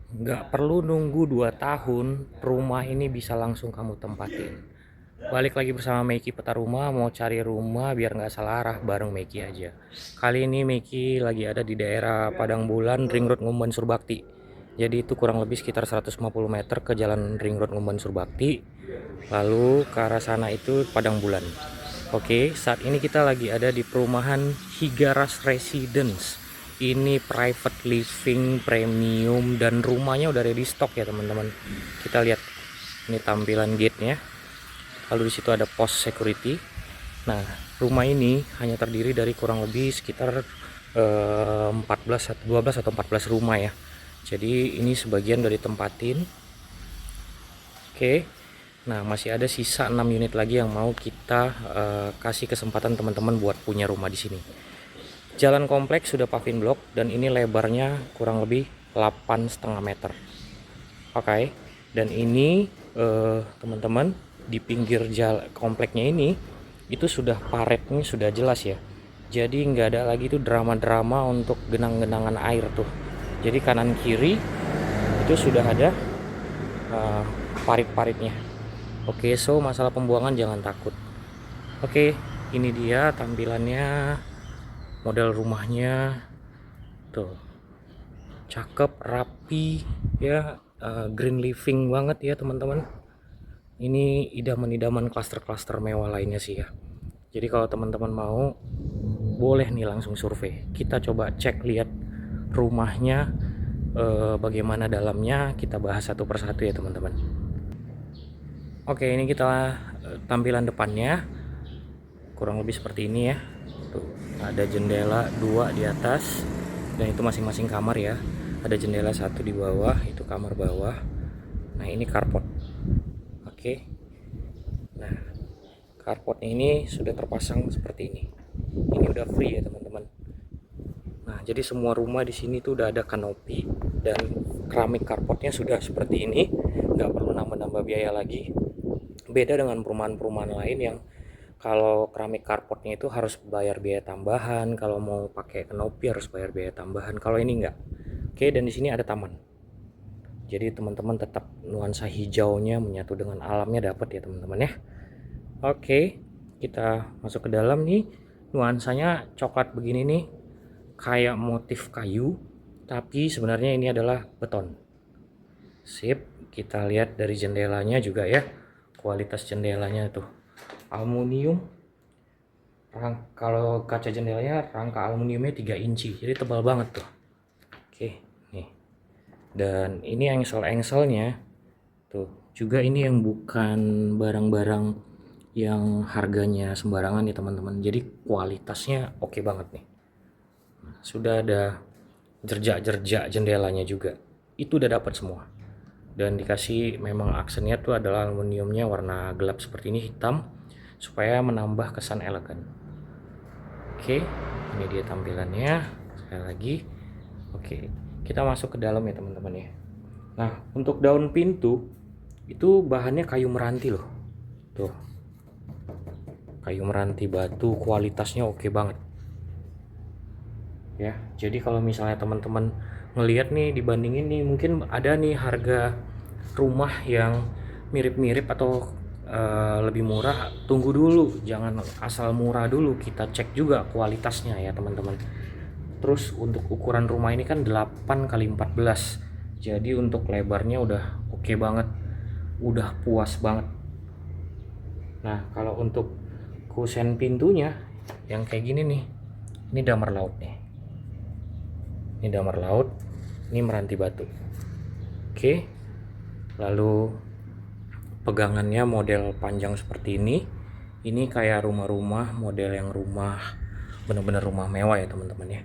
Nggak perlu nunggu 2 tahun, rumah ini bisa langsung kamu tempatin. Balik lagi bersama Meki Peta Rumah, mau cari rumah biar nggak salah arah bareng Meki aja. Kali ini Meki lagi ada di daerah Padang Bulan, Ring Road Ngumban Surbakti. Jadi itu kurang lebih sekitar 150 meter ke jalan Ring Road Ngumban Surbakti. Lalu ke arah sana itu Padang Bulan. Oke, saat ini kita lagi ada di perumahan Higaras Residence. Ini private living premium dan rumahnya udah ready stock ya teman-teman. Kita lihat ini tampilan gate-nya. Lalu di situ ada pos security. Nah, rumah ini hanya terdiri dari kurang lebih sekitar 14 12 atau 14 rumah ya. Jadi ini sebagian dari tempatin. Oke. Nah, masih ada sisa 6 unit lagi yang mau kita kasih kesempatan teman-teman buat punya rumah di sini. Jalan kompleks sudah paving block dan ini lebarnya kurang lebih 8,5 meter. Oke. Dan ini teman-teman di pinggir jalan kompleknya ini itu sudah paretnya sudah jelas ya. Jadi nggak ada lagi tuh drama-drama untuk genang-genangan air tuh. Jadi kanan kiri itu sudah ada uh, parit-paritnya. Oke, so masalah pembuangan jangan takut. Oke, ini dia tampilannya, model rumahnya. Tuh, cakep, rapi, ya, green living banget ya teman-teman. Ini idaman-idaman klaster-klaster mewah lainnya sih ya. Jadi kalau teman-teman mau, boleh nih langsung survei. Kita coba cek lihat rumahnya, bagaimana dalamnya. Kita bahas satu persatu ya teman-teman. Oke, ini kita tampilan depannya kurang lebih seperti ini ya. Tuh, ada jendela 2 di atas dan itu masing-masing kamar ya. Ada jendela 1 di bawah, itu kamar bawah. Nah, ini carport. Oke. Nah, carport ini sudah terpasang seperti ini. Ini udah free ya, teman-teman. Nah, jadi semua rumah di sini tuh udah ada kanopi dan keramik carportnya sudah seperti ini. Nggak perlu nambah-nambah biaya lagi. Beda dengan perumahan-perumahan lain yang kalau keramik carportnya itu harus bayar biaya tambahan, kalau mau pakai kanopi harus bayar biaya tambahan. Kalau ini enggak. Oke, dan di sini ada taman. Jadi teman-teman tetap nuansa hijaunya menyatu dengan alamnya dapat ya teman-teman ya. Oke, kita masuk ke dalam nih. Nuansanya coklat begini nih, kayak motif kayu, tapi sebenarnya ini adalah beton. Sip, kita lihat dari jendelanya juga ya. Kualitas jendelanya tuh aluminium. Kalau kaca jendelanya rangka aluminiumnya 3 inci, jadi tebal banget tuh. Oke, nih. Dan ini engsel-engselnya tuh juga ini yang bukan barang-barang yang harganya sembarangan ya teman-teman. Jadi kualitasnya oke banget nih. Sudah ada jerjak-jerjak jendelanya juga. Itu udah dapat semua. Dan dikasih memang aksennya tuh adalah aluminiumnya warna gelap seperti ini, hitam, supaya menambah kesan elegan. Oke, ini dia tampilannya. Sekali lagi. Oke, kita masuk ke dalam ya teman-teman ya. Nah, untuk daun pintu itu bahannya kayu meranti loh. Tuh, kayu meranti batu, kualitasnya oke banget. Ya, jadi kalau misalnya teman-teman ngelihat nih dibandingin nih, mungkin ada nih harga rumah yang mirip-mirip atau lebih murah, tunggu dulu, jangan asal murah dulu, kita cek juga kualitasnya ya teman-teman. Terus untuk ukuran rumah ini kan 8 kali 14, jadi untuk lebarnya udah oke banget, udah puas banget. Nah, kalau untuk kusen pintunya yang kayak gini nih, ini damar laut nih, ini damar laut, ini meranti batu. Oke, lalu pegangannya model panjang seperti ini kayak rumah-rumah model yang rumah bener-bener rumah mewah ya teman-teman ya.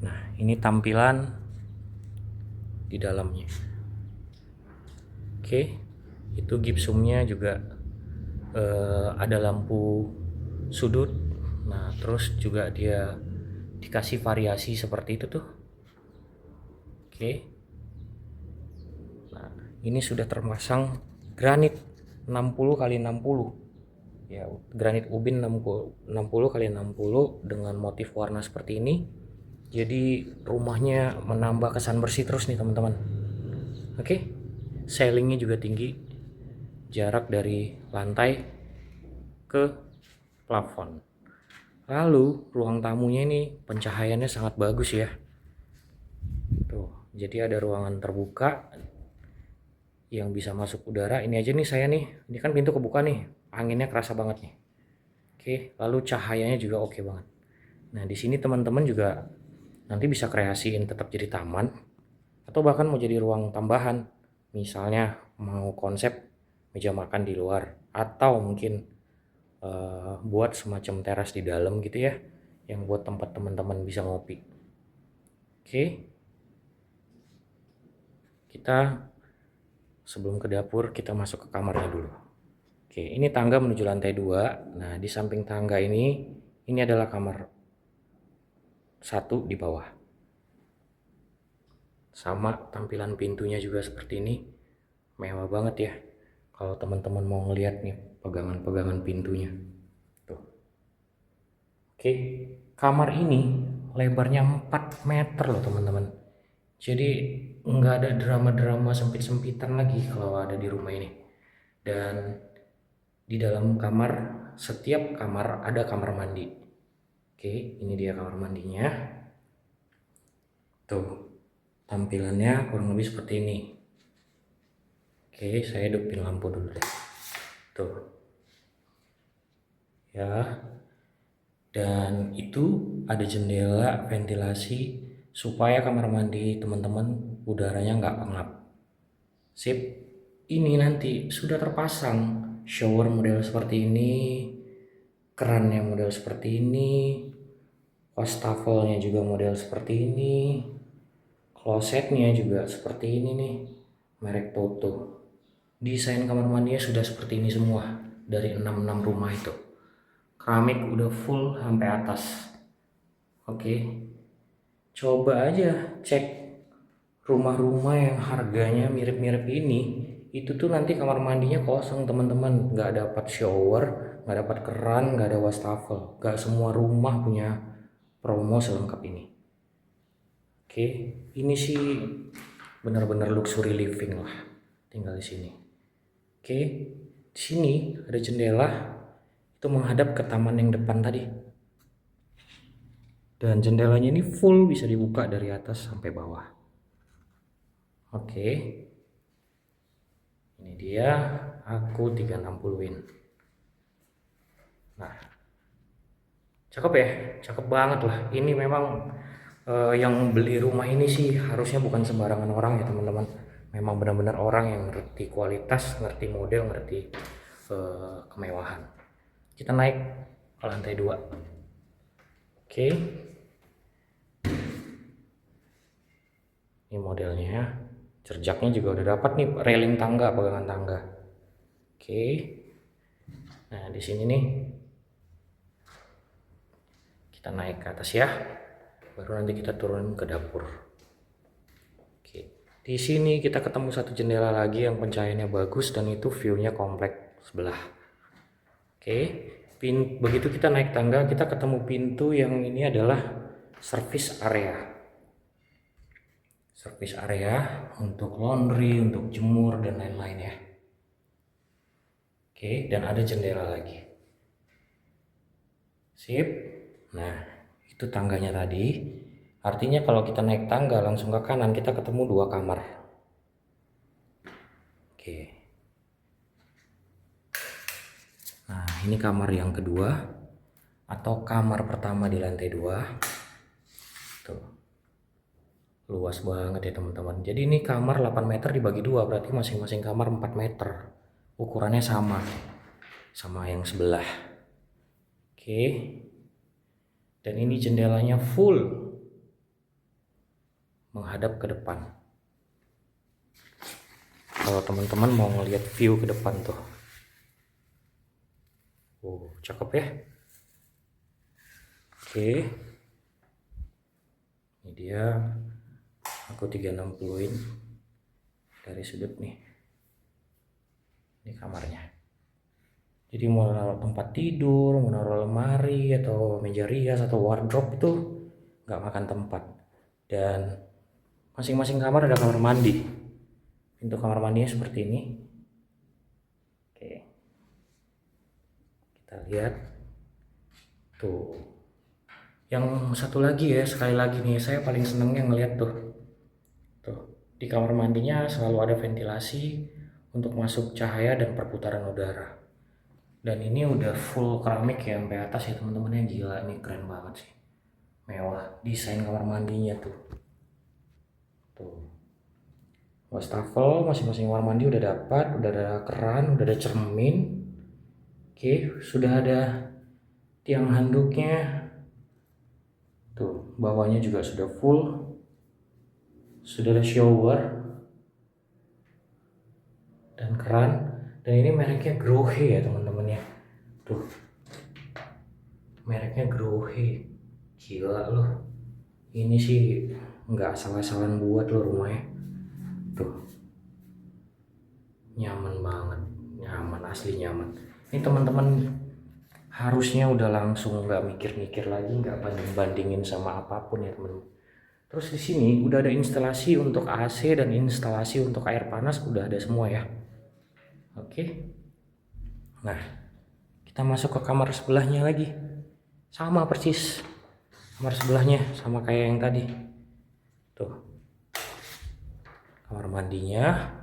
Nah, ini tampilan di dalamnya. Oke, itu gipsumnya juga ada lampu sudut. Nah, terus juga dia dikasih variasi seperti itu tuh. Oke, nah ini sudah terpasang granit 60 kali 60 ya, granit ubin 60 kali 60 dengan motif warna seperti ini. Jadi rumahnya menambah kesan bersih terus nih teman-teman. Oke, ceilingnya juga tinggi, jarak dari lantai ke plafon. Lalu ruang tamunya ini pencahayaannya sangat bagus ya. Tuh, jadi ada ruangan terbuka yang bisa masuk udara. Ini aja nih saya nih, ini kan pintu kebuka nih, anginnya kerasa banget nih. Oke, lalu cahayanya juga oke banget. Nah, di sini teman-teman juga nanti bisa kreasiin tetap jadi taman atau bahkan mau jadi ruang tambahan. Misalnya mau konsep meja makan di luar atau mungkin buat semacam teras di dalam gitu ya, yang buat tempat teman-teman bisa ngopi. Oke, kita sebelum ke dapur kita masuk ke kamarnya dulu. Oke, ini tangga menuju lantai 2. Nah, di samping tangga ini adalah kamar 1 di bawah. Sama tampilan pintunya juga seperti ini. Mewah banget ya. Kalau teman-teman mau ngeliat nih pegangan-pegangan pintunya. Tuh. Oke, kamar ini lebarnya 4 meter loh teman-teman. Jadi nggak ada drama-drama sempit-sempitan lagi kalau ada di rumah ini. Dan di dalam kamar, setiap kamar ada kamar mandi. Oke, ini dia kamar mandinya. Tuh, tampilannya kurang lebih seperti ini. Oke, saya hidupin lampu dulu deh. Tuh. Ya. Dan itu ada jendela ventilasi supaya kamar mandi teman-teman udaranya nggak pengap. Sip. Ini nanti sudah terpasang shower model seperti ini, kerannya model seperti ini, wastafelnya juga model seperti ini, klosetnya juga seperti ini nih, merek Toto. Desain kamar mandinya sudah seperti ini semua dari 66 rumah itu. Keramik udah full sampai atas. Oke, coba aja cek rumah-rumah yang harganya mirip-mirip ini. Itu tuh nanti kamar mandinya kosong teman-teman, nggak dapat shower, nggak dapat keran, nggak ada wastafel. Nggak semua rumah punya promo selengkap ini. Oke, ini sih benar-benar luxury living lah tinggal di sini. Oke, di sini ada jendela itu menghadap ke taman yang depan tadi. Dan jendelanya ini full bisa dibuka dari atas sampai bawah. Oke. Ini dia, aku 360-in. Nah, cakep ya, cakep banget lah. Ini memang yang beli rumah ini sih harusnya bukan sembarangan orang ya teman-teman. Memang benar-benar orang yang ngerti kualitas, ngerti model, ngerti kemewahan. Kita naik ke lantai 2. Oke. Ini modelnya. Jerjaknya juga udah dapat nih, railing tangga, pegangan tangga. Oke. Nah, di sini nih kita naik ke atas ya. Baru nanti kita turun ke dapur. Oke. Di sini kita ketemu satu jendela lagi yang pencahayaannya bagus dan itu view-nya komplek sebelah. Oke. Begitu kita naik tangga, kita ketemu pintu yang ini adalah service area. Service area untuk laundry, untuk jemur dan lain-lain ya. Oke, dan ada jendela lagi. Sip. Nah, itu tangganya tadi. Artinya kalau kita naik tangga langsung ke kanan kita ketemu 2 kamar. Oke. Nah, ini kamar yang kedua atau kamar pertama di lantai 2. Tuh. Luas banget ya teman-teman. Jadi ini kamar 8 meter dibagi 2, berarti masing-masing kamar 4 meter. Ukurannya sama yang sebelah. Oke. Dan ini jendelanya full menghadap ke depan. Kalau teman-teman mau ngelihat view ke depan tuh. Oh, cakep ya. Oke. Ini dia. Aku 360-in dari sudut nih. Ini kamarnya. Jadi mau naruh tempat tidur, mau naruh lemari atau meja rias atau wardrobe itu nggak makan tempat. Dan masing-masing kamar ada kamar mandi. Pintu kamar mandinya seperti ini. Oke, kita lihat tuh. Yang satu lagi ya, sekali lagi nih, saya paling senengnya ngeliat tuh di kamar mandinya selalu ada ventilasi untuk masuk cahaya dan perputaran udara. Dan ini udah full keramik ya sampai atas ya teman-teman, yang gila, ini keren banget sih, mewah desain kamar mandinya tuh. Wastafel masing-masing kamar mandi udah dapat, udah ada keran, udah ada cermin. Oke, sudah ada tiang handuknya. Tuh, bawahnya juga sudah full. Sudah ada shower dan keran. Dan ini mereknya Grohe ya teman-teman ya. Tuh, mereknya Grohe. Gila loh. Ini sih nggak asal-asalan buat loh rumahnya. Tuh, nyaman banget, nyaman, asli nyaman. Ini teman-teman harusnya udah langsung nggak mikir-mikir lagi, nggak banding-bandingin sama apapun ya teman-teman. Terus di sini udah ada instalasi untuk AC dan instalasi untuk air panas, udah ada semua ya. Oke. Nah, kita masuk ke kamar sebelahnya lagi. Sama persis. Kamar sebelahnya sama kayak yang tadi. Tuh. Kamar mandinya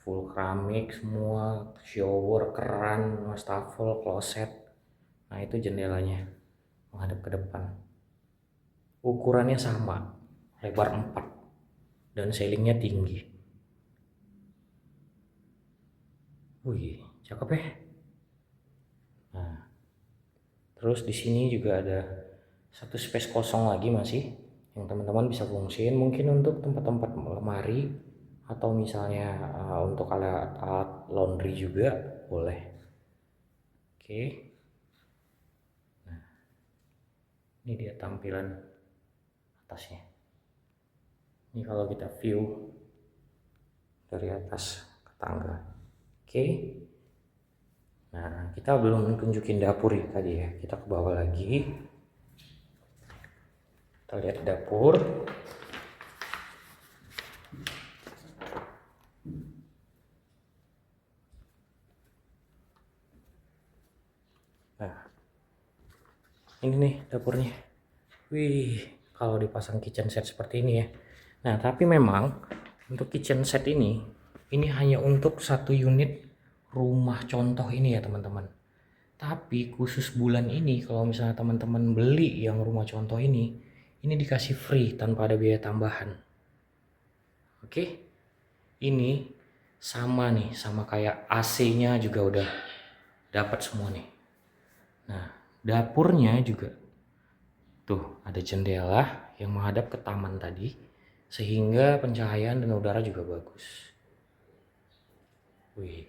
full keramik semua, shower, keran, wastafel, kloset. Nah, itu jendelanya menghadap ke depan. Ukurannya sama, lebar 4 dan ceilingnya tinggi. Wih, cakep ya. Nah, terus di sini juga ada satu space kosong lagi masih, yang teman-teman bisa fungsiin mungkin untuk tempat-tempat lemari atau misalnya untuk alat laundry juga boleh. Oke. Nah, ini dia tampilan atasnya. Ini kalau kita view dari atas ke tangga. Oke. Nah, kita belum tunjukin dapur ya tadi ya. Kita ke bawah lagi. Kita lihat dapur. Nah, ini nih dapurnya. Wih, kalau dipasang kitchen set seperti ini ya. Nah, tapi memang untuk kitchen set ini hanya untuk satu unit rumah contoh ini ya teman-teman. Tapi khusus bulan ini kalau misalnya teman-teman beli yang rumah contoh ini dikasih free tanpa ada biaya tambahan. Oke, ini sama nih, sama kayak AC-nya juga udah dapat semua nih. Nah, dapurnya juga tuh ada jendela yang menghadap ke taman tadi, sehingga pencahayaan dan udara juga bagus. Wih,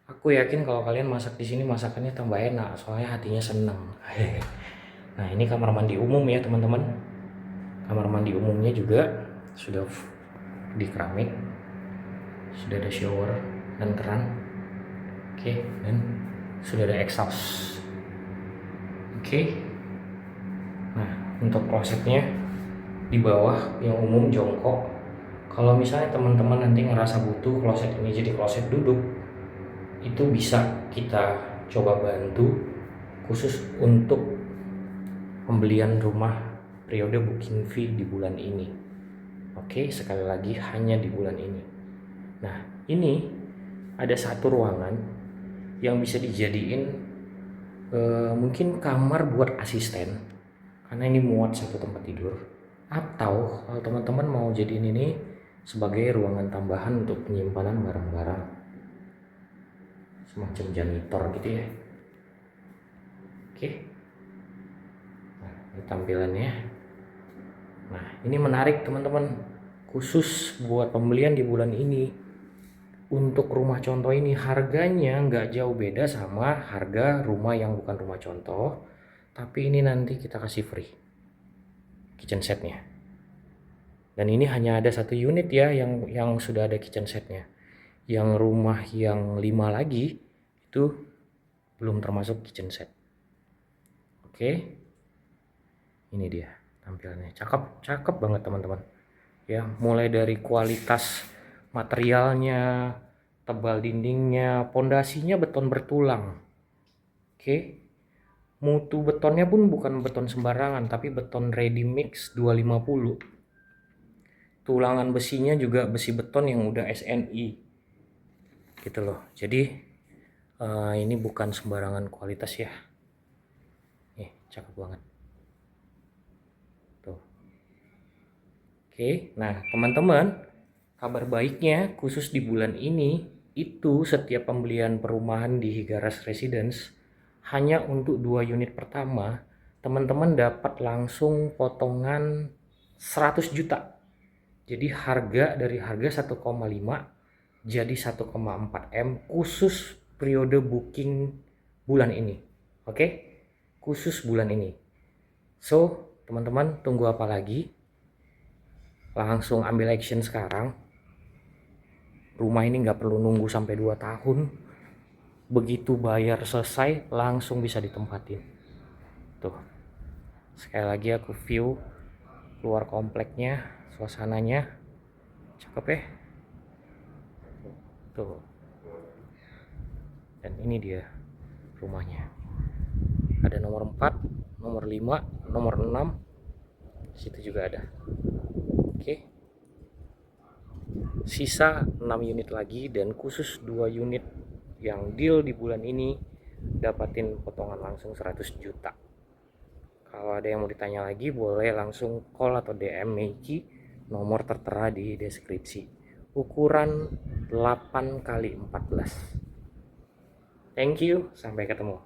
aku yakin kalau kalian masak di sini masakannya tambah enak, soalnya hatinya seneng. Nah, ini kamar mandi umum ya teman-teman. Kamar mandi umumnya juga sudah di keramik, sudah ada shower dan keran. Oke, dan sudah ada exhaust. Oke. Nah, untuk klosetnya di bawah yang umum jongkok. Kalau misalnya teman-teman nanti ngerasa butuh kloset ini jadi kloset duduk, itu bisa kita coba bantu khusus untuk pembelian rumah periode booking fee di bulan ini. Oke, sekali lagi hanya di bulan ini. Nah, ini ada satu ruangan yang bisa dijadiin mungkin kamar buat asisten, karena ini muat satu tempat tidur. Atau kalau teman-teman mau jadiin ini sebagai ruangan tambahan untuk penyimpanan barang-barang, semacam janitor gitu ya. Oke. Nah, ini tampilannya. Nah, ini menarik teman-teman, khusus buat pembelian di bulan ini. Untuk rumah contoh ini harganya nggak jauh beda sama harga rumah yang bukan rumah contoh, tapi ini nanti kita kasih free kitchen setnya. Dan ini hanya ada satu unit ya yang sudah ada kitchen setnya. Yang rumah yang 5 lagi itu belum termasuk kitchen set. Oke, ini dia tampilannya, cakep banget teman-teman ya, mulai dari kualitas materialnya, tebal dindingnya, pondasinya beton bertulang. Oke. Mutu betonnya pun bukan beton sembarangan, tapi beton ready mix 250. Tulangan besinya juga besi beton yang udah SNI. Gitu loh. Jadi ini bukan sembarangan kualitas ya. Nih, cakep banget. Tuh. Oke, nah teman-teman, kabar baiknya khusus di bulan ini itu setiap pembelian perumahan di Higaras Residence hanya untuk 2 unit pertama, teman-teman dapat langsung potongan 100 juta. Jadi dari harga 1,5 jadi 1,4 M khusus periode booking bulan ini. Oke? Khusus bulan ini. So, teman-teman tunggu apa lagi? Langsung ambil action sekarang. Rumah ini nggak perlu nunggu sampai 2 tahun. Begitu bayar selesai langsung bisa ditempatin. Tuh. Sekali lagi aku view luar kompleknya, suasananya cakep ya. Tuh. Dan ini dia rumahnya. Ada nomor 4, nomor 5, nomor 6. Situ juga ada. Oke. Sisa 6 unit lagi, dan khusus 2 unit yang deal di bulan ini dapatin potongan langsung 100 juta. Kalau ada yang mau ditanya lagi boleh langsung call atau DM Meiki, nomor tertera di deskripsi. Ukuran 8x14. Thank you, sampai ketemu.